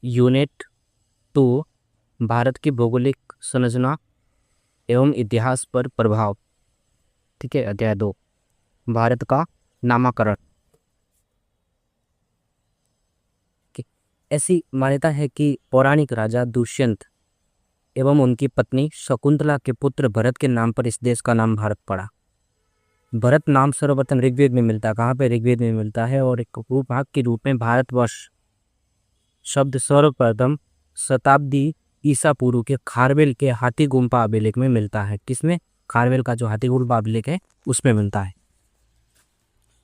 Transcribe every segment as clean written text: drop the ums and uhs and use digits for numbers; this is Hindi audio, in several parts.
यूनिट 2 भारत की भौगोलिक संरचना एवं इतिहास पर प्रभाव। ठीक है, अध्याय 2 भारत का नामकरण। ऐसी मान्यता है कि पौराणिक राजा दुष्यंत एवं उनकी पत्नी शकुंतला के पुत्र भरत के नाम पर इस देश का नाम भारत पड़ा। भरत नाम सर्वप्रथम ऋग्वेद में मिलता है। कहाँ पे? ऋग्वेद में मिलता है। और एक उपभाग के रूप में भारतवर्ष शब्द सर्वप्रथम शताब्दी ईसा पूर्व के खारवेल के हाथी गुम्फा अभिलेख में मिलता है। किसमें? खारवेल का जो हाथी गुम्फा अभिलेख है उसमें मिलता है।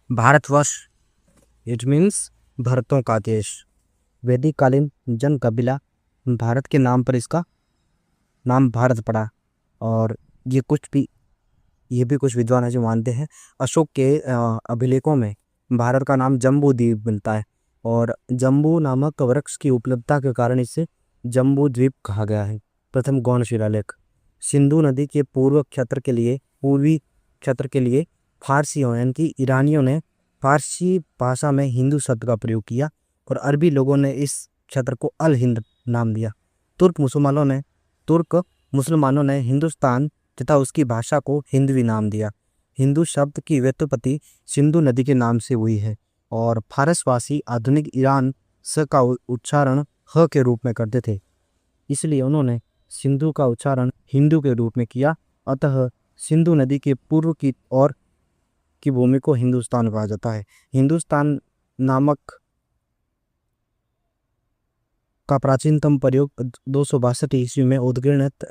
भारतवर्ष इट मीन्स भरतों का देश। वैदिक कालीन जन कबीला भारत के नाम पर इसका नाम भारत पड़ा। और ये भी कुछ विद्वान है जो मानते हैं। अशोक के अभिलेखों में भारत का नाम जम्बू द्वीप मिलता है और जम्बू नामक वृक्ष की उपलब्धता के कारण इसे जम्बू द्वीप कहा गया है। प्रथम गौण शिलालेख सिंधु नदी के पूर्वी क्षेत्र के लिए फारसियों यानी कि ईरानियों ने फारसी भाषा में हिंदू शब्द का प्रयोग किया और अरबी लोगों ने इस क्षेत्र को अल हिंद नाम दिया। तुर्क मुसलमानों ने हिंदुस्तान तथा उसकी भाषा को हिंदवी नाम दिया। हिंदू शब्द की व्युत्पत्ति सिंधु नदी के नाम से हुई है और फारसवासी आधुनिक ईरान स का उच्चारण ह के रूप में करते थे, इसलिए उन्होंने सिंधु का उच्चारण हिंदू के रूप में किया। अतः सिंधु नदी के पूर्व की ओर की भूमि को हिंदुस्तान कहा जाता है। हिंदुस्तान नामक का प्राचीनतम प्रयोग 262 ईस्वी में उद्गीर्णित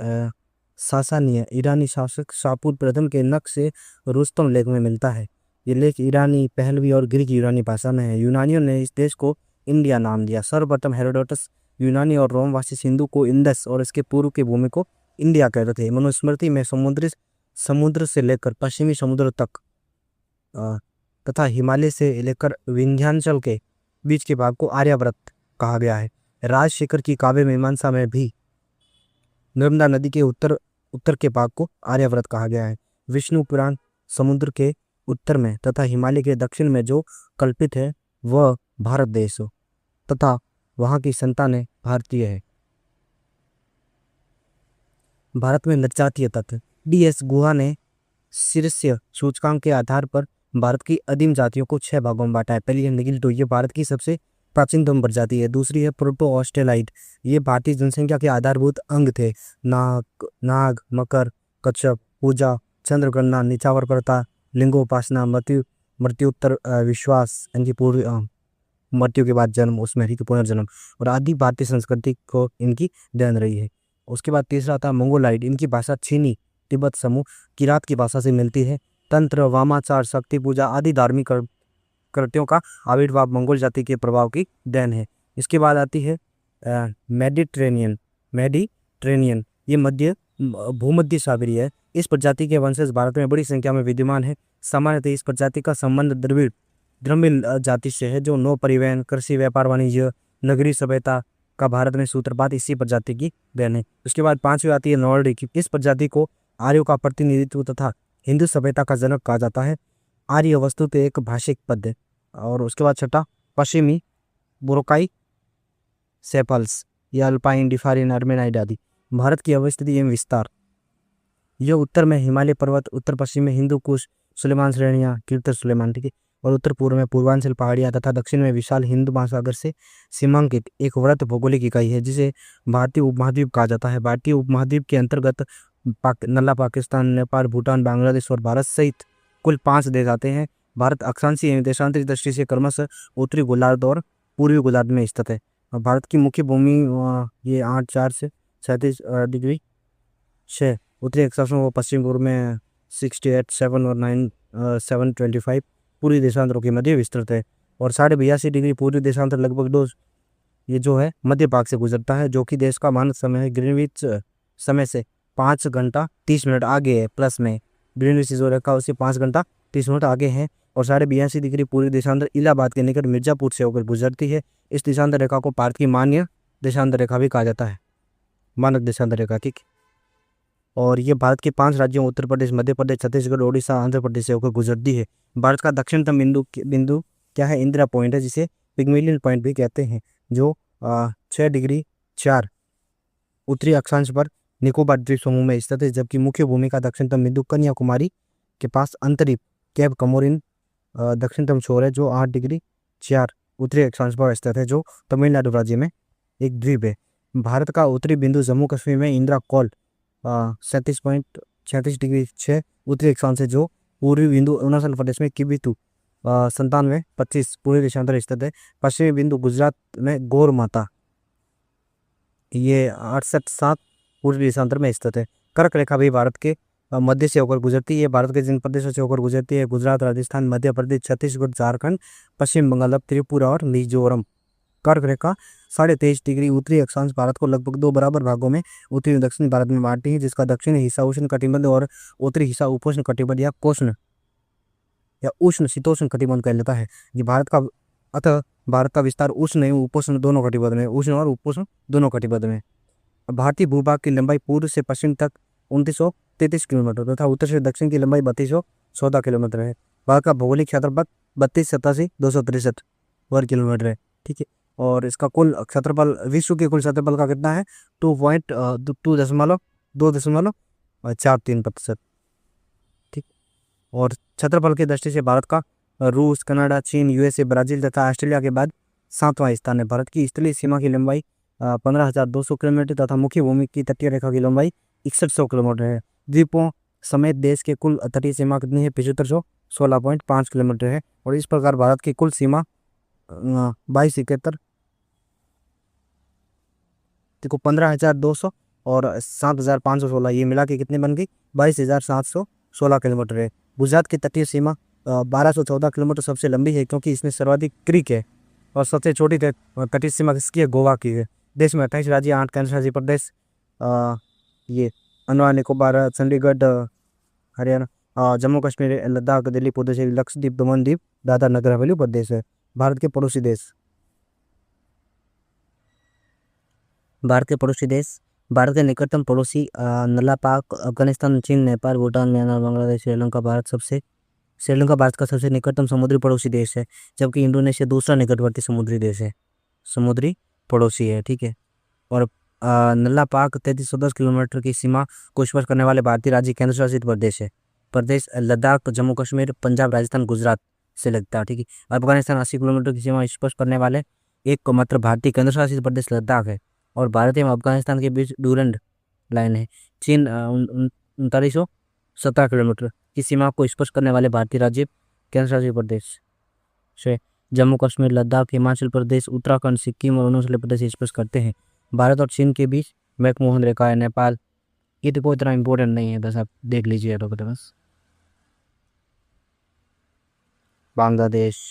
सासानिय ईरानी शासक शाहपुर प्रथम के नक्श रुस्तम लेख में मिलता है। ये लेख ईरानी, पहलवी और ग्रीक यूनानी भाषा में है। यूनानियों ने इस देश को इंडिया नाम दिया। सर्वप्रथम हेरोडोटस यूनानी और रोमवासी सिंधु को इंडस और इसके पूर्व की भूमि को इंडिया कहते थे। मनुस्मृति में समुद्र से लेकर पश्चिमी समुद्र तक तथा हिमालय से लेकर विंध्याचल के बीच के भाग को आर्यावर्त कहा गया है। राजशेखर की काव्य मीमांसा में भी नर्मदा नदी के उत्तर के भाग को आर्यावर्त कहा गया है। विष्णु पुराण समुद्र के उत्तर में तथा हिमालय के दक्षिण में जो कल्पित है वह भारत देश हो तथा वहां की संतानें भारतीय है। भारत में जनजातीय तत्व DS गुहा ने शीर्षीय सूचकांक के आधार पर भारत की आदिम जातियों को 6 भागों में बांटा है। पहली है निगिल्टो, ये भारत की सबसे प्राचीनतम प्रजाति है। दूसरी है प्रोटो ऑस्ट्रेलाइड, ये भारतीय जनसंख्या के आधारभूत अंग थे। नाग, मकर, कच्छप, पूजा, चंद्रगणना, निछावर प्रथा, लिंगोपासना, मृत्युत्तर विश्वास, इनकी पूर्व मृत्यु के बाद जन्म, उसमें ही पुनर्जन्म और आदि भारतीय संस्कृति को इनकी देन रही है। उसके बाद तीसरा था मंगोलाइड, इनकी भाषा चीनी तिब्बत समूह किरात की भाषा से मिलती है। तंत्र, वामाचार, शक्ति पूजा आदि धार्मिक कृत्यों का आविर्भाव मंगोल जाति के प्रभाव की देन है। इसके बाद आती है मेडिट्रेनियन, ये भूमध्य सागरीय है। इस प्रजाति के वंशज भारत में बड़ी संख्या में विद्यमान है। सामान्यतः इस प्रजाति का संबंध द्रविड़ जाति से है जो नौ परिवहन, कृषि, व्यापार, वाणिज्य, नगरीय सभ्यता का भारत में सूत्रपात इसी प्रजाति की देन है। उसके बाद पांचवी आती है नॉर्डिक, इस प्रजाति को आर्यों का प्रतिनिधित्व तथा हिंदू सभ्यता का जनक कहा जाता है। आर्य वस्तु तो एक भाषिक पद है। और उसके बाद छठा पश्चिमी बोरोकाई सेपल्स या अल्पाइन, डिफारिन, अर्मेनाइड आदि। भारत की अवस्थिति एवं विस्तार, यह उत्तर में हिमालय पर्वत, उत्तर पश्चिम में हिंदू कुश, सुलेमान श्रेणियाँ, कीर्तन सुलेमान, ठीक है, और उत्तर पूर्व में पूर्वांचल पहाड़ियाँ तथा दक्षिण में विशाल हिंद महासागर से सीमांकित एक वृत्त भौगोलिक इकाई है जिसे भारतीय उपमहाद्वीप कहा जाता है। भारतीय उपमहाद्वीप के अंतर्गत नल्ला पाकिस्तान, नेपाल, भूटान, बांग्लादेश और भारत सहित कुल 5 देश आते हैं। भारत अक्षांशीय एवं देशांतरी दृष्टि से क्रमशः उत्तरी गोलार्ध और पूर्वी गोलार्ध में स्थित है। भारत की मुख्य भूमि ये 8 से 37 डिग्री 6 उत्तरी अक्षांश में, वो पश्चिम पूर्व में 68, 7 और 9, 725 पूर्वी देशांतरों के मध्य विस्तृत है और 82.5 डिग्री पूर्वी देशांतर लगभग 2 ये जो है मध्य भाग से गुजरता है, जो कि देश का मानक समय है ग्रीनविच समय से 5 घंटा 30 मिनट आगे है। प्लस में ग्रीनविच जो रखा उससे 5 घंटा 30 मिनट आगे है और 82.5 डिग्री पूर्वी देशांतर इलाहाबाद के निकट मिर्जापुर से होकर गुजरती है। इस देशांतर रेखा को भारत की मान्य देशांतर रेखा भी कहा जाता है, मानक देशांतर रेखा, ठीक। और ये भारत के 5 राज्यों उत्तर प्रदेश, मध्य प्रदेश, छत्तीसगढ़, ओडिशा, आंध्र प्रदेश से होकर गुजरती है। भारत का दक्षिणतम बिंदु क्या है? इंदिरा पॉइंट है, जिसे पिग्मेलियन पॉइंट भी कहते हैं, जो 6°4 उत्तरी अक्षांश पर निकोबार द्वीप समूह में स्थित है, जबकि मुख्य भूमिका दक्षिणतम बिंदु कन्याकुमारी के पास अंतरिक्ष कैप कमोरिन दक्षिणतम छोर है, जो 8°4 उत्तरी अक्षांश पर स्थित है, जो तमिलनाडु राज्य में एक द्वीप है। भारत का उत्तरी बिंदु जम्मू कश्मीर में इंदिरा कौल 37.36°6 उत्तरी अक्षांश है, जो पूर्वी बिंदु अरुणाचल प्रदेश में किबिथु 97.25 पूर्वी देशांतर स्थित है। पश्चिमी बिंदु गुजरात में गौर माता ये 68.7 पूर्वी देशांतर में स्थित है। कर्क रेखा भी भारत के मध्य से होकर गुजरती है। भारत के जिन प्रदेशों से होकर गुजरती है: गुजरात, राजस्थान, मध्य प्रदेश, छत्तीसगढ़, झारखंड, पश्चिम बंगाल, त्रिपुरा और मिजोरम। कर्क रेखा 23.5° उत्तरी अक्षांश भारत को लगभग 2 बराबर भागों में उत्तरी और दक्षिणी भारत में बांटती है, जिसका दक्षिणी हिस्सा उष्ण कटिबंध और उत्तरी हिस्सा उपोष्ण कटिबंध या उष्ण शीतोष्ण कटिबंध कहलाता है। ये भारत का विस्तार उष्ण एवं उपोष्ण दोनों कटिबंध में, उष्ण और उपोष्ण दोनों कटिबंध में। भारतीय भूभाग की लंबाई पूर्व से पश्चिम तक 2933 किलोमीटर तथा उत्तर से दक्षिण की लंबाई 3214 किलोमीटर है। भारत का भौगोलिक क्षेत्रफल 32,87,263 वर्ग किलोमीटर है। ठीक है, और इसका कुल क्षेत्रफल, विश्व के कुल क्षेत्रफल का कितना है? 2.43%। ठीक, और क्षेत्रफल की दृष्टि से भारत का रूस, कनाडा, चीन, USA, ब्राजील तथा ऑस्ट्रेलिया के बाद 7वां स्थान है। भारत की स्थलीय सीमा की लंबाई 15,200 किलोमीटर तथा मुख्य भूमि की तटीय रेखा की लंबाई 6100 किलोमीटर है। द्वीपों समेत देश के कुल तटीय सीमा कितनी है? 7516.5 किलोमीटर है। और इस प्रकार भारत की कुल सीमा 2271 देखो 15,200 और 7,516 ये मिला के कितने बन गई? 22,716 किलोमीटर है। गुजरात की तटीय सीमा 1214 किलोमीटर सबसे लंबी है, क्योंकि इसमें सर्वाधिक क्रीक है। और सबसे छोटी तटीय सीमा किसकी है? गोवा की है। देश में 28 राज्य, 8 केंद्र शासित प्रदेश, ये अंडमान निकोबार, चंडीगढ़, हरियाणा, जम्मू कश्मीर, लद्दाख, दिल्ली, पुडुचेरी, लक्षद्वीप, दमन दीव, दादरा नगर हवेली प्रदेश है। भारत के पड़ोसी देश, भारत के निकटतम पड़ोसी नेपाल, अफगानिस्तान, चीन, नेपाल, भूटान, म्यांमार, बांग्लादेश, श्रीलंका। श्रीलंका भारत का सबसे निकटतम समुद्री पड़ोसी देश है, जबकि इंडोनेशिया दूसरा निकटवर्ती समुद्री पड़ोसी है। ठीक है, और नल्लापाक 3310 किलोमीटर की सीमा को स्पर्श करने वाले भारतीय राज्य केंद्र शासित प्रदेश लद्दाख, जम्मू कश्मीर, पंजाब, राजस्थान, गुजरात से लगता है। ठीक है, अफगानिस्तान 80 किलोमीटर की सीमा स्पर्श करने वाले एकमात्र भारतीय केंद्र शासित प्रदेश लद्दाख है। और भारत एवं अफगानिस्तान के बीच डूरंड लाइन है। चीन 3917 किलोमीटर की सीमा को स्पर्श करने वाले भारतीय राज्य केंद्र शासित प्रदेश से जम्मू कश्मीर, लद्दाख, हिमाचल प्रदेश, उत्तराखंड, सिक्किम और अरुणाचल प्रदेश स्पर्श करते हैं। भारत और चीन के बीच मैकमोहन रेखा है। नेपाल ये तो कोई इतना इंपॉर्टेंट नहीं है, बस आप देख लीजिए तो बस। बांग्लादेश।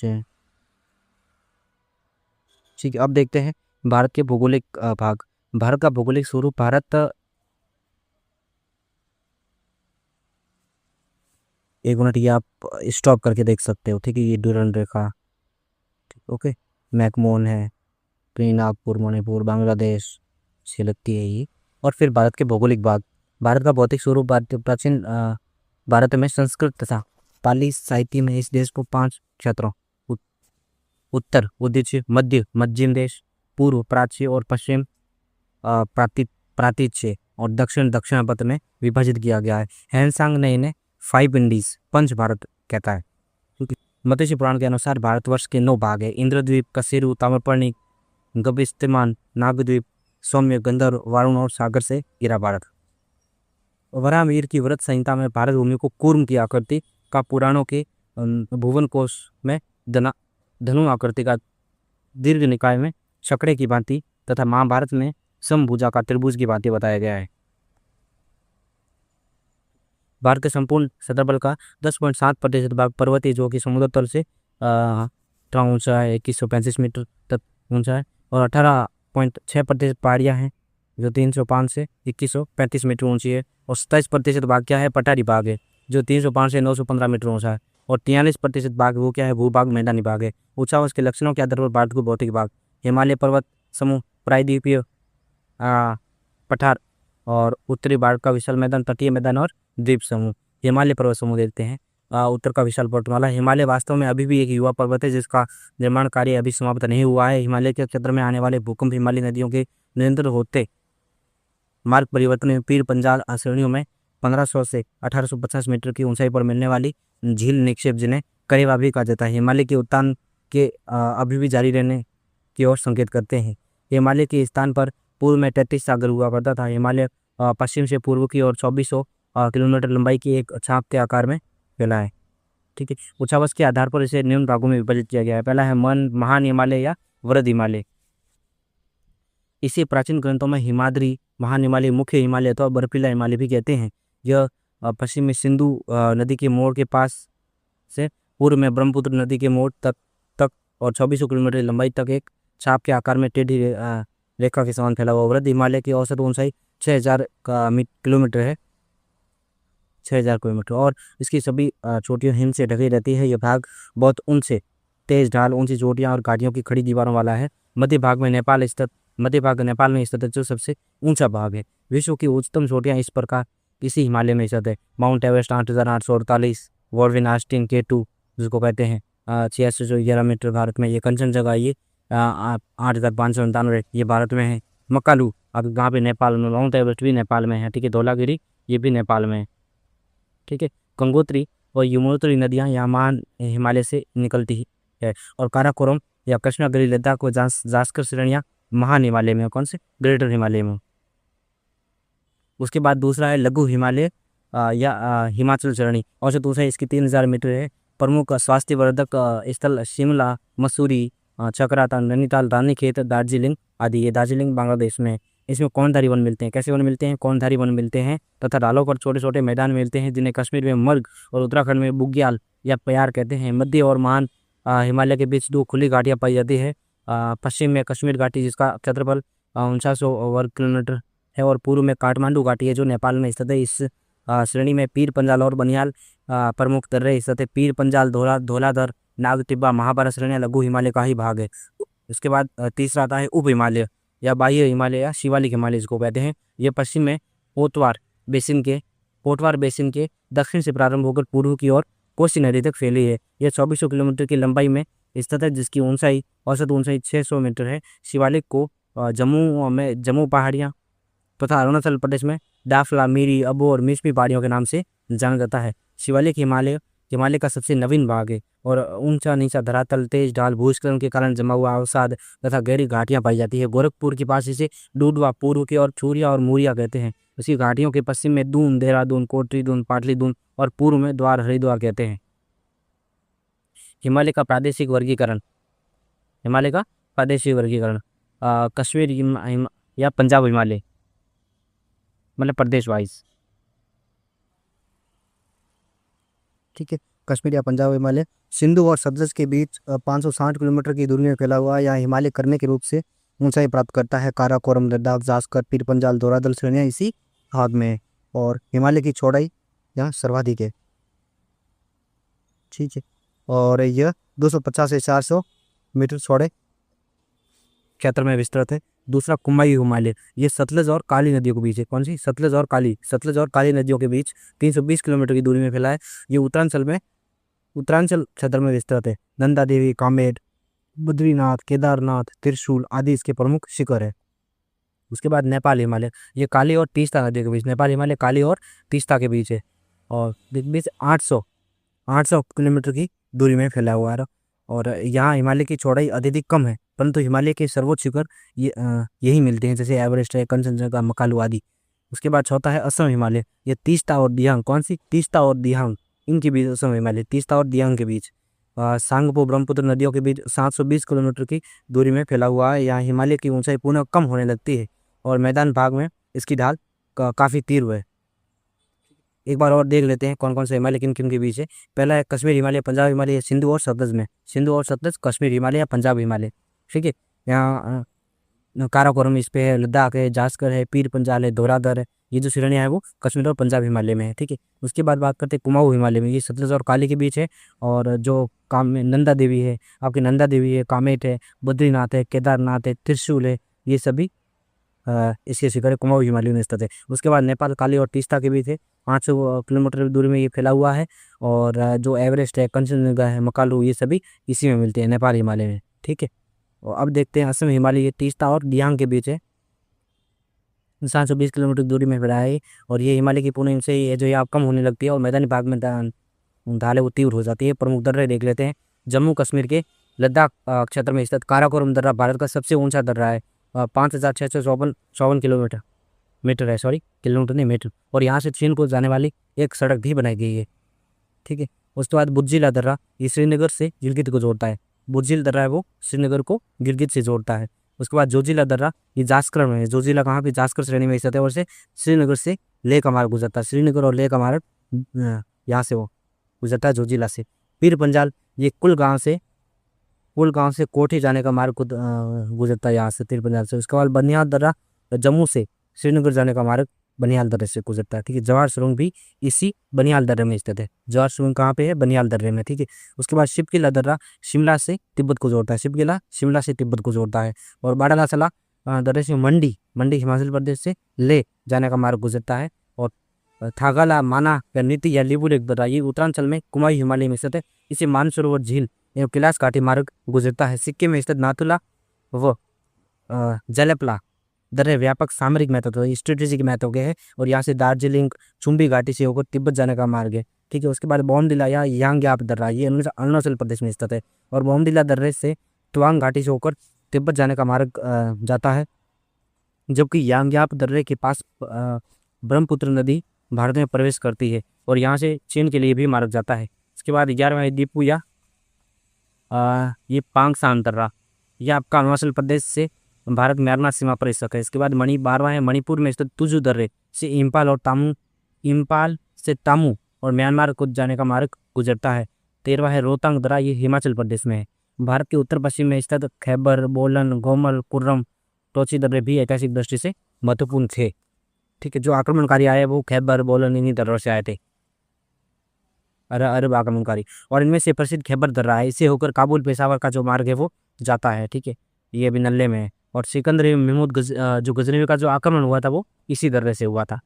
ठीक है, अब देखते हैं भारत के भौगोलिक भाग। भारत का भौगोलिक स्वरूप, भारत एक मिनट ये आप स्टॉप करके देख सकते हो। ठीक है, ये डूरंड रेखा, ओके, मैकमोहन है, नागपुर, मणिपुर, बांग्लादेश से लगती है ये। और फिर भारत के भौगोलिक भाग। भारत का भौतिक स्वरूप, प्राचीन भारत में संस्कृत तथा पाली साहित्य में इस देश को 5 क्षेत्रों उत्तर, उद्देश्य, मध्य, मध्यम देश, पूर्व, प्राच्य और पश्चिम प्रातीच्य और दक्षिण, दक्षिणापथ में विभाजित किया गया है। हैंसांग ने इन्हें 5 इंडीज, पंच भारत कहता है। मत्स्य पुराण के अनुसार भारतवर्ष के 9 भाग है: इंद्रद्वीप, कसेरू, ताम्रपर्णी, गविस्तिमान, नागद्वीप, सौम्य, गंधर्व, वारुण और सागर से घिरा भारत। वराहमिहिर की व्रत संहिता में भारत भूमि को कूर्म की आकृति का, पुराणों के भुवन कोश में धनु आकृति का, दीर्घ निकाय में चक्रे की भांति तथा महाभारत में समभुजा का त्रिभुज की भांति बताया गया है। भारत के संपूर्ण क्षेत्रफल का 10.7% भाग पर्वतीय, जो कि समुद्र तल से ऊंचा है, 2135 मीटर तक ऊंचा है। और 18.6% पहाड़ियाँ हैं, जो 305 से 2135 मीटर ऊंची है। और 27% भाग क्या है? पठारी भाग है, जो 305 से 915 मीटर ऊंचा है। और 43% भाग वो क्या है? भूभाग, मैदानी भाग है। ऊंचाई के लक्षणों के आधार पर भारत को भौतिक भाग: हिमालय पर्वत समूह, प्रायद्वीपीय पठार और उत्तरी भारत का विशाल मैदान, तटीय मैदान और द्वीप समूह। हिमालय पर्वत समूह देखते हैं। उत्तर का विशाल पर्वतमाला। हिमालय वास्तव में अभी भी एक युवा पर्वत है जिसका निर्माण कार्य अभी समाप्त नहीं हुआ है। हिमालय के क्षेत्र में आने वाले भूकंप हिमालय नदियों के निरंतर होते मार्ग परिवर्तन में पीर पंजाल श्रेणियों में 1500 से 1850 मीटर की ऊंचाई पर मिलने वाली झील निक्षेप, जिन्हें करेवा भी कहा जाता है, हिमालय के उत्तान के अभी भी जारी रहने की ओर संकेत करते हैं। हिमालय के स्थान पर पूर्व में 33 सागर हुआ करता था। हिमालय पश्चिम से पूर्व की ओर 2400 किलोमीटर लंबाई की एक छाप के आकार में फैला है। ठीक है, उच्चावच के आधार पर इसे निम्न भागों में विभाजित किया गया है। पहला है महान हिमालय या वृहद हिमालय। इसे प्राचीन ग्रंथों में हिमाद्री, महान हिमालय, मुख्य हिमालय अथवा बर्फीला हिमालय भी कहते हैं। यह पश्चिम में सिंधु नदी के मोड़ के पास से पूर्व में ब्रह्मपुत्र नदी के मोड़ तक और 2400 किलोमीटर लंबाई तक एक छाप के आकार में टेढ़ी रेखा के समान फैला हुआ। वृहद हिमालय की औसत ऊंचाई 6000 किलोमीटर है, 6000 किलोमीटर, और इसकी सभी चोटियां हिम से ढकी रहती है। यह भाग बहुत ऊंचे, तेज ढाल, ऊंची चोटियां और घाटियों की खड़ी दीवारों वाला है। मध्य भाग में नेपाल स्थित है, जो सबसे ऊंचा भाग है। विश्व की उच्चतम चोटियां इस प्रकार इसी हिमालय में स्थित है। माउंट एवरेस्ट 8848, वॉल्विन आस्टिन K2 जिसको कहते हैं 8611 मीटर भारत में। ये कंचनजंगा ये 8597 ये भारत में है। मकालू अब यहाँ पे नेपाल में, माउंट एवरेस्ट भी नेपाल में है। ठीक है, धौलागिरी ये भी नेपाल में है। ठीक है, गंगोत्री और यमुनोत्री नदियाँ यहाँ महान हिमालय से निकलती है। और काराकोरम या कृष्णागिरी, लद्दाख व जास्कर श्रेणियाँ महान हिमालय में, कौन से, ग्रेटर हिमालय में। उसके बाद दूसरा है लघु हिमालय या हिमाचल श्रेणी। औसत ऊंचाई इसकी 3000 मीटर है। प्रमुख स्वास्थ्यवर्धक स्थल शिमला, मसूरी, चक्राता, नैनीताल, रानीखेत, दार्जिलिंग आदि। ये दार्जिलिंग बांग्लादेश में। इसमें कौनधारी वन मिलते हैं। कैसे वन मिलते हैं? कौनधारी वन मिलते हैं तथा ढालों पर छोटे छोटे मैदान मिलते हैं, जिन्हें कश्मीर में मर्ग और उत्तराखंड में बुग्याल या प्यार कहते हैं। मध्य और महान हिमालय के बीच 2 खुली घाटियाँ पाई जाती है। पश्चिम में कश्मीर घाटी जिसका क्षेत्रफल 4900 वर्ग किलोमीटर है, और पूर्व में काठमांडू घाटी है जो नेपाल में स्थित है। इस श्रेणी में पीर पंजाल और बनियाल प्रमुख दर्रे स्थित है। पीर पंजाल, धौलाधर, नाग टिब्बा, महाभारत श्रेणियाँ लघु हिमालय का ही भाग है। उसके बाद तीसरा आता है उप हिमालय या बाह्य हिमालय या शिवालिक हिमालय जिसको कहते हैं। ये पश्चिम में पोटवार बेसिन के दक्षिण से प्रारंभ होकर पूर्व की ओर कोसी नदी तक फैली है। यह 2400 किलोमीटर की लंबाई में स्थित है, जिसकी औसत ऊंचाई 600 मीटर है। शिवालिक को जम्मू पहाड़ियाँ तथा अरुणाचल प्रदेश में डाफला, मिरी, अबो और मिसमी पहाड़ियों के नाम से जाना जाता है। शिवालिक हिमालय का सबसे नवीन भाग है, और ऊंचा नीचा धरातल, तेज ढाल, भूस्खलन के कारण जमा हुआ अवसाद तथा गहरी घाटियां पाई जाती है। गोरखपुर के पास इसे डूडवा, पूर्व की ओर छुरिया और मूरिया कहते हैं। उसी घाटियों के पश्चिम में दून, देहरादून, कोटरी दून, पाटली दून, और पूर्व में द्वार, हरिद्वार कहते हैं। हिमालय का प्रादेशिक वर्गीकरण कश्मीर या पंजाब हिमालय, मतलब प्रदेश वाइज। ठीक है, कश्मीर या पंजाब हिमालय सिंधु और सतलज के बीच 560 किलोमीटर की दूरी में फैला हुआ है। यहाँ हिमालय करने के रूप से ऊंचाई प्राप्त करता है। काराकोरम, लद्दाख, जास्कर, पीर पंजाल, धौलाधर श्रेणियाँ इसी भाग में है, और हिमालय की चौड़ाई यहाँ सर्वाधिक है। ठीक है, और यह 250 से 400 मीटर चौड़े क्षेत्र में विस्तृत है। दूसरा कुमायूं हिमालय, ये सतलज और काली नदियों के बीच है। कौन सी? सतलज और काली नदियों के बीच 320 किलोमीटर की दूरी में फैला है। ये उत्तरांचल क्षेत्र में विस्तृत है। नंदा देवी, कामेट, बद्रीनाथ, केदारनाथ, त्रिशूल आदि इसके प्रमुख शिखर है। उसके बाद नेपाल हिमालय, ये काली और तीस्ता नदियों के बीच, नेपाल हिमालय काली और तीस्ता के बीच है, और बीच 800 किलोमीटर की दूरी में फैला हुआ है। और यहाँ हिमालय की चौड़ाई अत्यधिक कम है, परंतु हिमालय के सर्वोच्च शिखर यही मिलते हैं, जैसे एवरेस्ट है, कंचनजंगा, मकालू आदि। उसके बाद चौथा है असम हिमालय, ये तीस्ता और दियांग, कौन सी? तीस्ता और दियांग, इनके बीच असम हिमालय, तीस्ता और दियांग के बीच। सांगपो, ब्रह्मपुत्र नदियों के बीच 720 किलोमीटर की दूरी में फैला हुआ है। यहाँ हिमालय की ऊंचाई पुनः कम होने लगती है, और मैदान भाग में इसकी ढाल काफ़ी तीव्र है। एक बार और देख लेते हैं कौन कौन से हिमालय किन किन के बीच है। पहला है कश्मीर हिमालय, पंजाब हिमालय, सिंधु और सतलज में। सिंधु और सतलज, कश्मीर हिमालय या पंजाब हिमालय। ठीक है, यहाँ काराकोरम इस पे है, लद्दाख है, जास्कर है, पीर पंजाल है, धौलाधर है। ये जो श्रेणियाँ है वो कश्मीर और पंजाब हिमालय में है। ठीक है, उसके बाद बात करते हैं कुमाऊं हिमालय में, ये सतलज और काली के बीच है। और जो नंदा देवी है, कामेट है, बद्रीनाथ है, केदारनाथ है, त्रिशूल है, ये सभी इसके शिखर कुमाऊं हिमालय में स्थित है। उसके बाद नेपाल, काली और तीस्ता के भी थे। 500 किलोमीटर दूरी में ये फैला हुआ है। और जो एवरेस्ट है, कंचनजंगा है, मकालू, ये सभी इसी में मिलते हैं, नेपाल हिमालय में। ठीक है। और अब देखते हैं असम हिमालय, ये तीस्ता और दियांग के बीच है, 720 किलोमीटर दूरी में फैला है। और ये हिमालय की पूर्ण से ये जो है कम होने लगती है और मैदानी भाग में ढालें वो तीव्र हो जाती है। प्रमुख दर्रे देख लेते हैं। जम्मू कश्मीर के लद्दाख क्षेत्र में स्थित काराकोरम दर्रा भारत का सबसे ऊंचा दर्रा है। 5,654 किलोमीटर मीटर है, सॉरी किलोमीटर नहीं, मीटर। और यहाँ से चीन को जाने वाली एक सड़क भी बनाई गई है। ठीक है। उसके बाद बुज्जिला दर्रा, ये श्रीनगर से गिलगित को जोड़ता है। बुज्जिल दर्रा है वो श्रीनगर को गिलगित से जोड़ता है। उसके बाद जोजिला दर्रा, ये जास्कर में है। जोजिला कहाँ पे? जास्कर श्रेणी में स्थित है और से श्रीनगर से लेह का मार्ग गुजरता है। श्रीनगर और लेह का मार्ग यहाँ से वो गुजरता है जोजिला से। पीर पंजाल, ये कुल गांव से कोठी जाने का मार्ग गुजरता है यहाँ से, पीर पंजाल से। उसके बाद बनिहाल दर्रा, जम्मू से श्रीनगर जाने का मार्ग बनिहाल दर्रे से गुजरता है। ठीक है। जवाहर सुरंग भी इसी बनिहाल दर्रे में स्थित है। जवाहर सुरंग कहाँ पे है? बनिहाल दर्रे में। ठीक है। उसके बाद शिवकिला दर्रा शिमला से तिब्बत को जोड़ता है। शिवकिला शिमला से तिब्बत को जोड़ता है। और बाडालासला दर्रे से मंडी हिमाचल प्रदेश से ले जाने का मार्ग गुजरता है। और थागाला, माना या नीति या लिबुलेक दर्रा, ये उत्तरांचल में कुमाऊं हिमालय में स्थित है। इसे मानसरोवर झील एवं कैलाश घाटी मार्ग गुजरता है। सिक्किम में स्थित नाथुला व जलेपला दर्रे व्यापक सामरिक महत्व, स्ट्रेटेजिक महत्व के है। और यहाँ से दार्जिलिंग, चुम्बी घाटी से होकर तिब्बत जाने का मार्ग है। ठीक है। उसके बाद बोमडिला या यांग्याप दर्रा, ये अरुणाचल प्रदेश में स्थित है। और बोमडिला दर्रे से तवांग घाटी से होकर तिब्बत जाने का मार्ग जाता है। जबकि यांग्याप दर्रे के पास ब्रह्मपुत्र नदी भारत में प्रवेश करती है और यहाँ से चीन के लिए भी मार्ग जाता है। इसके बाद 11वां दीपू या ये पांगसान दर्रा, यह आपका अरुणाचल प्रदेश से भारत म्यांमार सीमा पर स्थित है। इसके बाद 12वां है मणिपुर में स्थित तुजू दर्रे से इम्पाल से तामू और म्यांमार को जाने का मार्ग गुजरता है। 13वां है रोहतांग दर्रा, ये हिमाचल प्रदेश में है। भारत के उत्तर पश्चिम में स्थित खैबर, बोलन, गोमल, कुर्रम, टोची दर्रे भी ऐतिहासिक दृष्टि से महत्वपूर्ण थे। ठीक है। जो आक्रमणकारी आए वो खैबर, बोलन, इन्हीं दर्रों से आए थे, अरब आक्रमणकारी। और इनमें से प्रसिद्ध खैबर दर्रा है। इसे होकर काबुल, पेशावर का जो मार्ग है वो जाता है। ठीक है। ये अभी नल्ले में है। और सिकंदर महमूद जो गजनवी का जो आक्रमण हुआ था वो इसी दर्रे से हुआ था।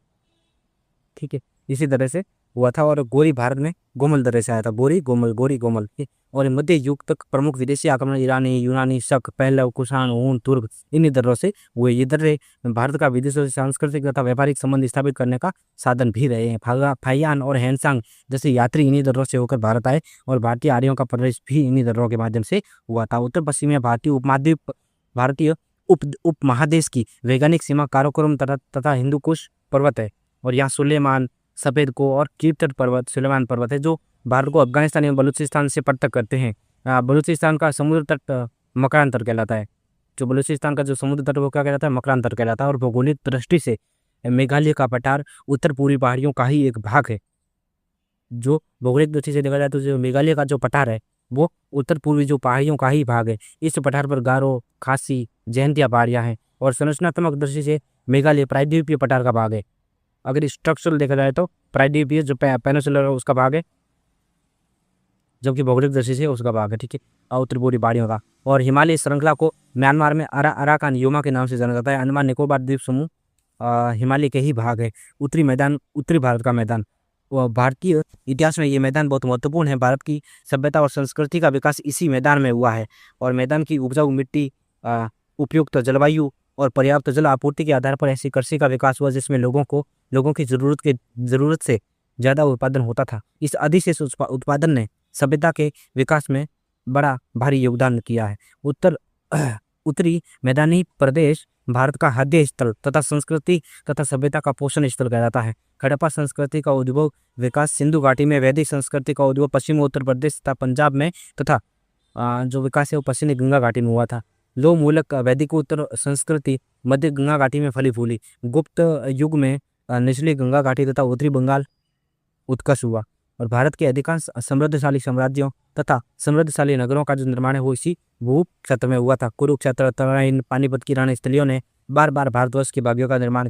ठीक है। इसी दर्रे से हुआ था। और गोरी भारत में गोमल दर्रे से आया था। गोरी गोमल। और मध्य युग तक प्रमुख विदेशी आक्रमण ईरानी, यूनानी, शक, पहलव, कुषाण, हून, तुर्क, इन्हीं दर्रों से हुए। ये दर्रे भारत का विदेशों से सांस्कृतिक तथा व्यापारिक संबंध स्थापित करने का साधन भी रहे हैं। फाइयान और हैंसांग जैसे यात्री इन्हीं दर्रों से होकर भारत आए और भारतीय आर्यों का प्रवेश भी इन्हीं दर्रों के माध्यम से हुआ था। उत्तर पश्चिम में भारतीय उपमहादेश की वैज्ञानिक सीमा काराकोरम तथा हिंदुकुश पर्वत है। और यहाँ सुलेमान, सफ़ेद को और कीर्तन पर्वत, सुलेमान पर्वत है, जो भारत को अफगानिस्तान एवं बलूचिस्तान से पृथक करते हैं। बलूचिस्तान का समुद्र तट मकरांतर कहलाता है। जो बलूचिस्तान का जो समुद्र तट वो क्या कहलाता है? मकरांतर कहलाता है। और भौगोलिक दृष्टि से मेघालय का पठार उत्तर पूर्वी पहाड़ियों का ही एक भाग है। जो भौगोलिक दृष्टि से देखा जाए तो जो मेघालय का जो पठार है वो उत्तर पूर्वी जो पहाड़ियों का ही भाग है। इस पठार पर गारो, खासी, जयंतिया पहाड़ियाँ हैं। और संरचनात्मक दृष्टि से मेघालय प्रायद्वीपीय पठार का भाग है। अगर स्ट्रक्चरल देखा जाए तो प्रायद्वीपीय जो पेनिनसुलर है उसका भाग है, जबकि भौगोलिक दृष्टि से उसका भाग है। ठीक है। उत्तर पूर्वी पहाड़ियों का। और हिमालय श्रृंखला को म्यांमार में अराकान योमा के नाम से जाना जाता है। अंडमान निकोबार द्वीप समूह हिमालय के ही भाग है। उत्तरी भारत का मैदान, भारतीय इतिहास में ये मैदान बहुत महत्वपूर्ण है। भारत की सभ्यता और संस्कृति का विकास इसी मैदान में हुआ है। और मैदान की उपजाऊ मिट्टी, उपयुक्त जलवायु और पर्याप्त जल आपूर्ति के आधार पर ऐसी कृषि का विकास हुआ जिसमें लोगों की ज़रूरत से ज़्यादा उत्पादन होता था। इस अधिशेष उत्पादन ने सभ्यता के विकास में बड़ा भारी योगदान किया है। उत्तरी मैदानी प्रदेश भारत का हृदय स्थल तथा संस्कृति तथा सभ्यता का पोषण स्थल कहलाता है। हड़प्पा संस्कृति का उद्भव विकास सिंधु घाटी में, वैदिक संस्कृति का उद्भव पश्चिमी उत्तर प्रदेश तथा पंजाब में तथा जो विकास है वो पश्चिमी गंगा घाटी में हुआ था। लो मूलक वैदिक उत्तर संस्कृति मध्य गंगा घाटी में फली फूली। गुप्त युग में निचली गंगा घाटी तथा उत्तरी बंगाल उत्कर्ष हुआ। और भारत के अधिकांश समृद्धशाली साम्राज्यों तथा समृद्धशाली नगरों का जो निर्माण है वो इसी भूप क्षेत्र में हुआ था। कुरुक्षेत्र, तराइन, पानीपत की रणस्थलियों ने बार बार भारतवर्ष के भाग्यों का निर्णय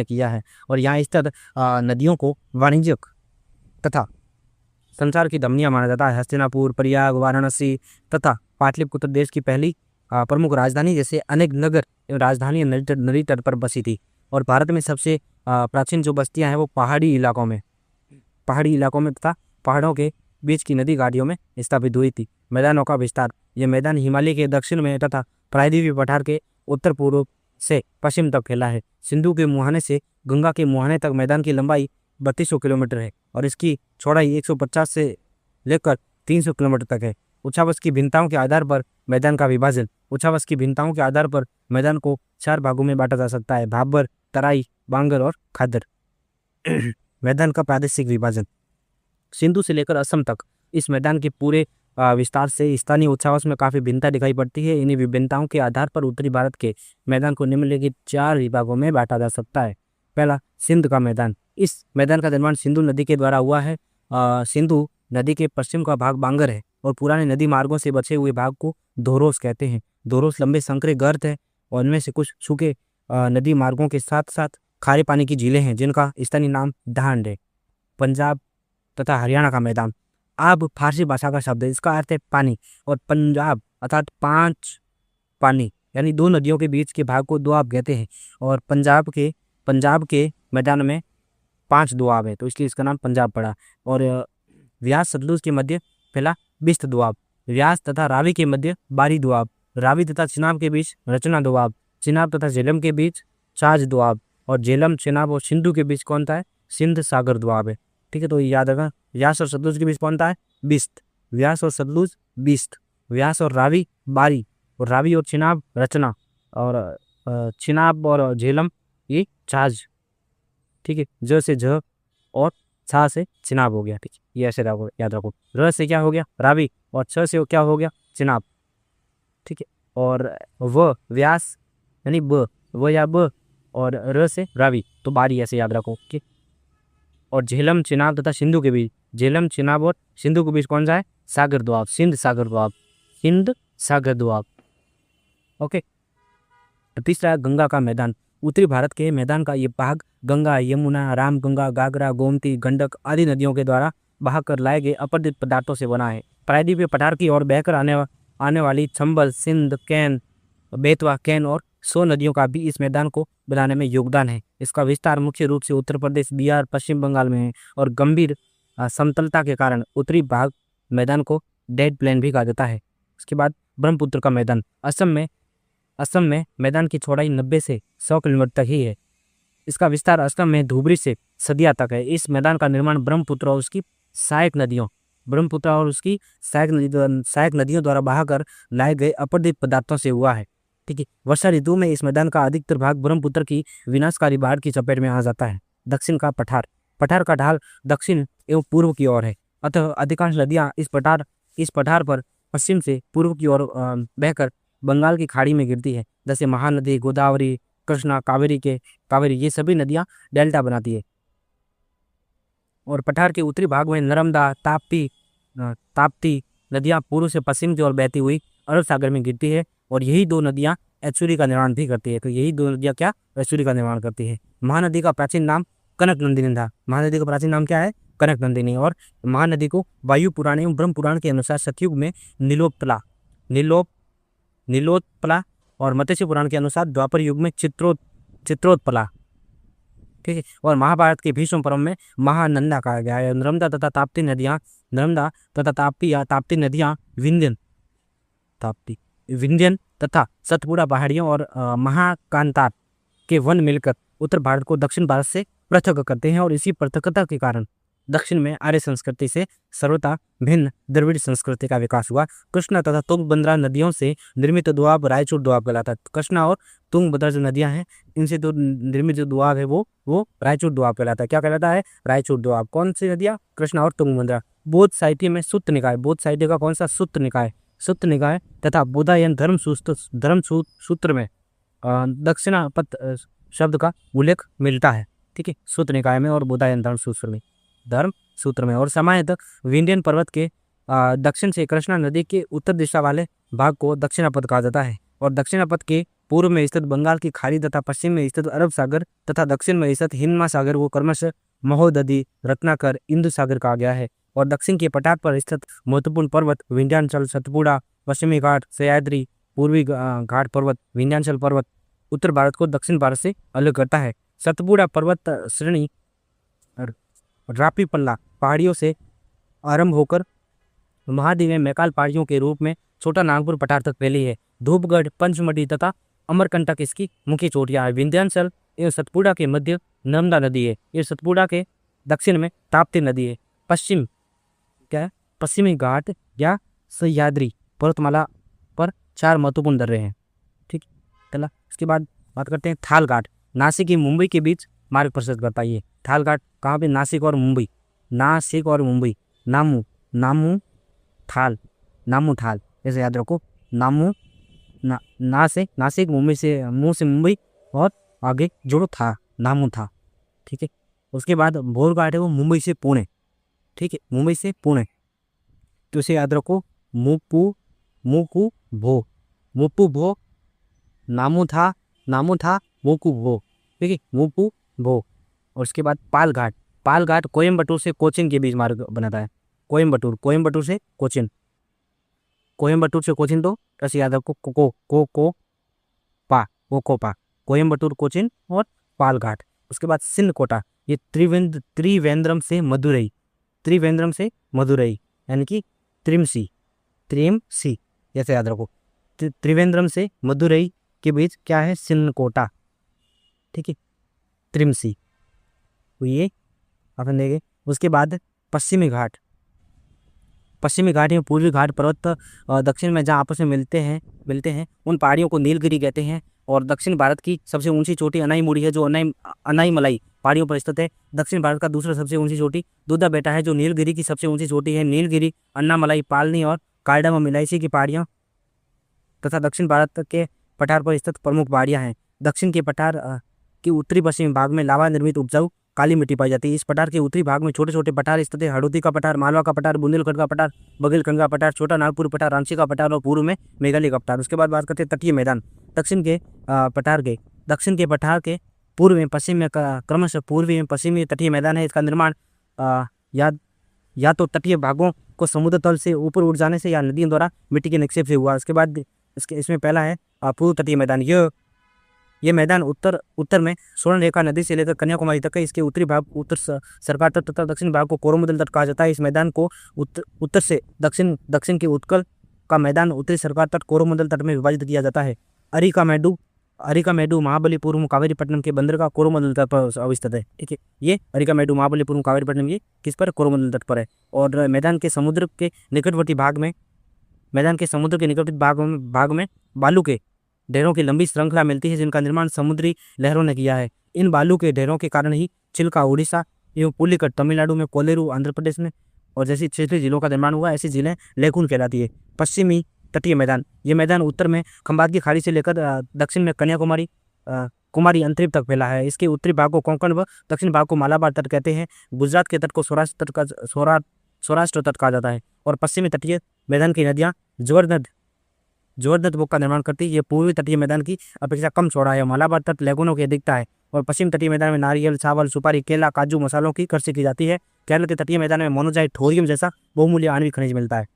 किया है। और यहाँ स्थित नदियों को वाणिज्यिक तथा संसार की धमनियाँ माना जाता है। हस्तिनापुर, प्रयाग, वाराणसी तथा पाटलिपुत्र देश की पहली प्रमुख राजधानी जैसे अनेक नगर एवं राजधानी नदी तट पर बसी थी। और भारत में सबसे प्राचीन जो बस्तियां हैं वो पहाड़ी इलाकों में तथा पहाड़ों के बीच की नदी घाटियों में स्थापित हुई थी। मैदानों का विस्तार, ये मैदान हिमालय के दक्षिण में तथा प्रायद्वीपीय पठार के उत्तर पूर्व से पश्चिम तक फैला है। सिंधु के मुहाने से गंगा के मुहाने तक मैदान की लंबाई 3200 किलोमीटर है और इसकी चौड़ाई 150 से लेकर 300 किलोमीटर तक है। उच्चावच की भिन्नताओं के आधार पर मैदान का विभाजन, उच्चावच की भिन्नताओं के आधार पर मैदान को 4 भागों में बांटा जा सकता है: भाबर, तराई, बांगर और खादर। मैदान का प्रादेशिक विभाजन, सिंधु से लेकर असम तक इस मैदान के पूरे विस्तार से स्थानीय उच्चावच में काफ़ी भिन्नता दिखाई पड़ती है। इन्हीं विभिन्नताओं के आधार पर उत्तरी भारत के मैदान को निम्नलिखित 4 विभागों में बांटा जा सकता है। पहला, सिंध का मैदान। इस मैदान का निर्माण सिंधु नदी के द्वारा हुआ है। सिंधु नदी के पश्चिम का भाग बांगर है और पुराने नदी मार्गों से बचे हुए भाग को धोरोस कहते हैं। धोरोस लंबे संकरे गर्त है और इनमें से कुछ सूखे नदी मार्गों के साथ साथ खारे पानी की झीलें हैं जिनका स्थानीय नाम ढांड है। पंजाब तथा हरियाणा का मैदान, आब फारसी भाषा का शब्द है, इसका अर्थ है पानी, और पंजाब अर्थात 5 पानी यानी 2 नदियों के बीच के भाग को दोआब कहते हैं। और पंजाब के मैदान में 5 दोआब है तो इसलिए इसका नाम पंजाब पड़ा। और व्यास सतलुज के मध्य पहला बिस्त दोआब, व्यास तथा रावी के मध्य बारी दोआब, रावी तथा चिनाब के बीच रचना दोआब, चिनाब तथा झेलम के बीच छाछ दोआब, और झेलम, चिनाब और सिंधु के बीच कौन सा है? सिंध सागर दोआब है। ठीक है, तो याद रखना, व्यास और सतलुज के बीच कौन सा है? बिस्त। व्यास और सतलुज बिस्त, व्यास और रावी बारी, और रावी और चिनाब रचना, और चिनाब और झेलम ये छाछ। ठीक है, ज से झ और छा से चिनाब हो गया। ठीक है, ये ऐसे याद रखो। र से क्या हो गया? रावी, और छ से क्या हो गया? चिनाब। ठीक है, और व व्यास यानी ब, व या ब, और र से रावी, तो बारी ऐसे याद रखो। ठीक, और झेलम, चिनाब तथा सिंधु के बीच, झेलम, चिनाब और सिंधु के बीच कौन सा है? सागर दोआब, सिंध सागर दोआब, सिंध सागर दोआब। ओके, तीसरा, गंगा का मैदान। उत्तरी भारत के मैदान का ये भाग गंगा, यमुना, रामगंगा, घाघरा, गोमती, गंडक आदि नदियों के द्वारा बहाकर लाए गए अपरदित पदार्थों से बना है। प्रायद्वीपीय पठार की ओर बहकर आने वाली चंबल, सिंध, कैन, बेतवा, कैन और 100 नदियों का भी इस मैदान को बनाने में योगदान है। इसका विस्तार मुख्य रूप से उत्तर प्रदेश, बिहार, पश्चिम बंगाल में है और गंभीर समतलता के कारण उत्तरी भाग मैदान को डेड प्लेन भी कहा जाता है। उसके बाद ब्रह्मपुत्र का मैदान। असम में मैदान की चौड़ाई 90 से 100 किलोमीटर तक ही है। इसका विस्तार असम में धुबरी से सदिया तक है। इस मैदान का निर्माण ब्रह्मपुत्र और उसकी सहायक नदियों द्वारा बहाकर लाए गए अपरदित पदार्थों से हुआ है। ठीक है, वर्षा ऋतु में इस मैदान का अधिकतर भाग ब्रह्मपुत्र की विनाशकारी बाढ़ की चपेट में आ जाता है। दक्षिण का पठार का ढाल दक्षिण एवं पूर्व की ओर है, अतः अधिकांश नदियां इस पठार पर पश्चिम से पूर्व की ओर बहकर बंगाल की खाड़ी में गिरती है। जैसे महानदी, गोदावरी, कृष्णा, कावेरी ये सभी नदियां डेल्टा बनाती है। और पठार के उत्तरी भाग में नर्मदा, ताप्ती नदियां पूर्व से पश्चिम की ओर बहती हुई अरब सागर में गिरती है और यही 2 नदियां एचुरी का निर्माण भी करती है। तो यही 2 नदियां क्या? एचुरी का निर्माण करती है। महानदी का प्राचीन नाम कनक नंदिनी था। महानदी का प्राचीन नाम क्या है? कनक नंदिनी। और महानदी को वायु पुराण एवं ब्रह्म पुराण के अनुसार सतयुग में नीलोत्पला और मत्स्य पुराण के अनुसार द्वापर युग में चित्रोत्पला। ठीक है, और महाभारत के भीष्म पर्व में महानंदा कहा गया है। नर्मदा तथा ताप्ती नदियां विंध्यन तथा सतपुड़ा पहाड़ियों और महाकांतार के वन मिलकर उत्तर भारत को दक्षिण भारत से पृथक करते हैं और इसी पृथकता के कारण दक्षिण में आर्य संस्कृति से सर्वथा भिन्न द्रविड़ संस्कृति का विकास हुआ। कृष्णा तथा तुंगभद्रा नदियों से निर्मित दोआब रायचूर दोआब कहलाता है। कृष्णा और तुंगभद्रा जो नदियां हैं इनसे जो निर्मित जो दोआब है वो रायचूर दोआब कहलाता है। क्या कहलाता है? रायचूर दोआब। कौन सी नदियां? कृष्णा और तुंगभद्रा। बौद्ध साहित्य में सुत्त निकाय का कौन सा? सुत्त निकाय तथा बौधायन धर्म सूत्र में दक्षिणापथ शब्द का उल्लेख मिलता है। ठीक है, सुत्त निकाय में और बौधायन धर्म सूत्र में। और सामान्यतः विंध्यन पर्वत के दक्षिण से कृष्णा नदी के उत्तर दिशा वाले भाग को दक्षिणापथ कहा जाता है और दक्षिणापथ के पूर्व में स्थित बंगाल की खाड़ी तथा पश्चिम में स्थित अरब सागर तथा दक्षिण में स्थित हिंद महासागर को क्रमशः महोदधि, रत्नाकर, इंदु सागर कहा गया है। और दक्षिण के पठार पर स्थित महत्वपूर्ण पर्वत विंध्याचल, सतपुड़ा, पश्चिमी घाट, सह्याद्री, पूर्वी घाट पर्वत, विंध्याचल पर्वत उत्तर भारत को दक्षिण भारत से अलग करता है। सतपुड़ा पर्वत श्रेणी रापी पल्ला पहाड़ियों से आरंभ होकर महादेव मैकाल पहाड़ियों के रूप में छोटा नागपुर पठार तक फैली है। धूपगढ़, पंचमढ़ी तथा अमरकंटक इसकी मुख्य चोटियां हैं। विंध्याचल एवं सतपुड़ा के मध्य नर्मदा नदी है। ये सतपुड़ा के दक्षिण में ताप्ती नदी है। पश्चिम क्या है, पश्चिमी घाट या सह्याद्री पर्वतमाला पर 4 महत्वपूर्ण दर्रे हैं। ठीक, चला इसके बाद बात करते हैं थाल घाट। नासिक की मुंबई के बीच मार्ग प्रशस्त करता है। ये थाल घाट कहाँ पे, नासिक और मुंबई, नासिक और मुंबई। नामू नामू थाल, नामू थाल ऐसे याद रखो। नामू ना से नासिक, मुंबई से मुंह से मुंबई और आगे जोड़ो था, नामू था। ठीक है, उसके बाद भोर घाट है वो मुंबई से पुणे। ठीक है, मुंबई से पुणे, तो इसे याद रखो। मुप्पू मुकू भो, मुप्पू भो, नामू था मुकू भो। ठीक है, मुप्पू भो। और उसके बाद पाल घाट। पाल घाट कोयम्बटूर से कोचिन के बीच मार्ग बनाता है। कोयम्बटूर से कोचिन, कोयम्बटूर से कोचिन, तो ऐसे याद रखो को पा, कोयम्बटूर, कोचिन और पाल घाट। उसके बाद सिन्नकोटा, ये त्रिवेंद्रम से मदुरई यानी कि त्रिमसी जैसे याद रखो। त्रिवेंद्रम से मदुरई के बीच क्या है, सिन्नकोटा। ठीक है, त्रिमसी, तो ये अपन देखें। उसके बाद पश्चिमी घाट में पूर्वी घाट पर्वत दक्षिण में जहाँ आपस में मिलते हैं उन पहाड़ियों को नीलगिरी कहते हैं। और दक्षिण भारत की सबसे ऊंची चोटी अनाईमुड़ी है जो अनाईमलाई पहाड़ियों पर स्थित है। दक्षिण भारत का दूसरा सबसे ऊंची चोटी दूधा बेटा है जो नीलगिरी की सबसे ऊंची चोटी है। नीलगिरी, अन्नामलाई, पालनी और कार्डम इलायची की पहाड़ियाँ तथा दक्षिण भारत के पठार पर स्थित प्रमुख पहाड़ियाँ हैं। दक्षिण के पठार के उत्तरी पश्चिमी भाग में लावा निर्मित उपजाऊ काली मिट्टी पाई जाती है। इस पठार के उत्तरी भाग में छोटे छोटे पठार स्थित है। हड़ौती का पठार, मालवा का पठार, बुंदेलखंड का पठार, बघेलखंड का पठार, छोटा नागपुर पठार, रांची का पठार और पूर्व में मेघालय का पठार। उसके बाद बात करते हैं तटीय मैदान। दक्षिण के पठार के पूर्व में पश्चिम में क्रमशः पूर्वी एवं पश्चिमी तटीय मैदान है। इसका निर्माण या तो तटीय भागों को समुद्र तल से ऊपर उठ जाने से या नदियों द्वारा मिट्टी के निक्षेप से हुआ। उसके बाद इसमें पहला है पूर्व तटीय मैदान। ये मैदान उत्तर में स्वर्ण रेखा नदी से लेकर कन्याकुमारी तक है। इसके उत्तरी भाग उत्तर सरकार तट तथा दक्षिण भाग को कोरोमंडल तट कहा जाता है। इस मैदान को उत्तर से दक्षिण के उत्कल का मैदान उत्तरी सरकार तट कोरोमंडल तट में विभाजित किया जाता है। अरिकामेडु महाबलीपुरम कावेरीपट्टनम के बंदरगाह कोरोमंडल तट पर अवस्थित है। ठीक है, ये अरिकामेडु महाबलीपुरम कावेरीपट्टनम ये किस पर, कोरोमंडल तट पर है। और मैदान के समुद्र के निकटवर्ती भाग में बालू के ढेरों की लंबी श्रृंखला मिलती है जिनका निर्माण समुद्री लहरों ने किया है। इन बालू के ढेरों के कारण ही चिल्का उड़ीसा एवं पुलिकट तमिलनाडु में, कोलेरू आंध्र प्रदेश में और जैसी क्षेत्रीय जिलों का निर्माण हुआ ऐसी जिलें लेखून कहलाती है। पश्चिमी तटीय मैदान, ये मैदान उत्तर में खंबात की खाड़ी से लेकर दक्षिण में कुमारी अंतरिप तक फैला है। इसके उत्तरी भाग को कोंकण व दक्षिण भाग को मालाबार तट कहते हैं। गुजरात के तट को सौराष्ट्र तट कहा जाता है। और पश्चिमी तटीय मैदान की नदियाँ जोरदत बोक का निर्माण करती है। ये पूर्वी तटीय मैदान की अपेक्षा कम चौड़ा है। मालाबार तट लेगुनों की अधिकता है। और पश्चिम तटीय मैदान में नारियल, चावल, सुपारी, केला, काजू, मसालों की कृषि की जाती है। केरल के तटीय मैदान में मोनोजाइट, थोरियम जैसा बहुमूल्य आणविक खनिज मिलता है।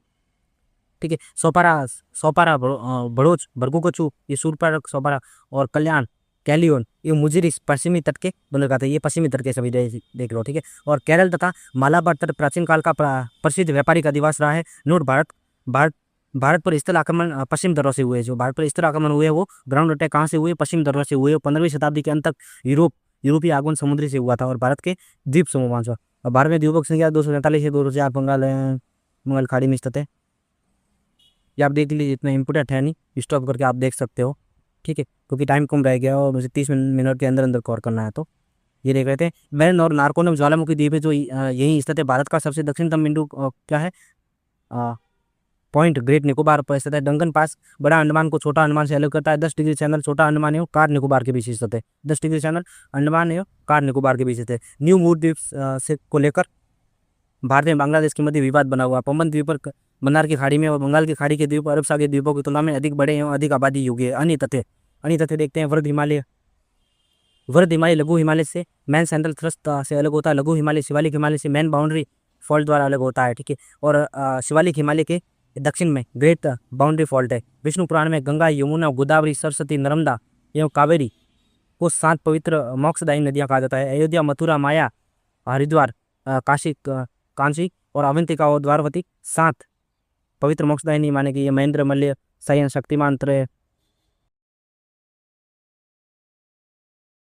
ठीक है, सोपारा भड़ोच, भरगुकचू, ये सूरपारक, सोपारा और कल्याण, कैलियोन, ये मुजिरी पश्चिमी तट के बंदरगाह थे। ये पश्चिमी तट के सभी देख रहे हो। ठीक है, और केरल तथा मालाबार तट प्राचीन काल का प्रसिद्ध व्यापारिक अधिवास रहा है। नोट भारत पर स्थल आक्रमण पश्चिम दर्रों से हुए। जो भारत पर स्थल आक्रमण हुए वो ग्राउंड अटैक कहाँ से हुए, पश्चिम दर्रों से हुए। 15वीं शताब्दी के अंत तक यूरोपीय आगमन समुद्री से हुआ था। और भारत के द्वीप समूह 5 और भारत में द्वीपों की संख्या 247 है। 2004 बंगाल खाड़ी में स्थित है। ये आप देख लीजिए, इतना इंपोर्टेंट है नहीं, स्टॉप करके आप देख सकते हो। ठीक है, क्योंकि टाइम कम रह गया और मुझे 30 मिनट के अंदर कवर करना है। तो ये देख रहे थे मैन और नारकोनम ज्वालामुखी द्वीप है जो यही स्थित है। भारत का सबसे दक्षिणतम बिंदु क्या है, पॉइंट ग्रेट निकोबार पर स्थित है। डंकन पास बड़ा अंडमान को छोटा अंडमान से अलग करता है। 10 डिग्री चैनल छोटा अंडमान एवं कार निकोबार के बीच स्थित है। 10 डिग्री चैनल अंडमान एवं कार निकोबार के बीच स्थित है। न्यू मूर द्वीप से को लेकर भारत में बांग्लादेश के मध्य विवाद बना हुआ। पम्बन द्वीप पर बंगाल की खाड़ी में और बंगाल की खाड़ी के द्वीप अरब सागर द्वीपों की तुलना में अधिक बड़े एवं अधिक आबादी योग्य है। अन्य तथ्य देखते हैं। वृद्ध हिमालय लघु हिमालय से मैन सेंट्रल थ्रस्ट से अलग होता है। लघु हिमालय शिवालिक हिमालय से मैन बाउंड्री फॉल्ट द्वारा अलग होता है। ठीक है, और शिवालिक हिमालय के दक्षिण में ग्रेट बाउंड्री फॉल्ट है। विष्णु पुराण में गंगा, यमुना, गोदावरी, सरस्वती, नर्मदा एवं कावेरी को 7 पवित्र मोक्षदायी नदियां कहा जाता है। अयोध्या, मथुरा, माया, हरिद्वार, काशी, कांची और अवंतिका और द्वारवती 7 पवित्र मोक्षदायी नहीं माने गई। ये महेंद्र, मल्य, सयन, शक्तिमान, त्रय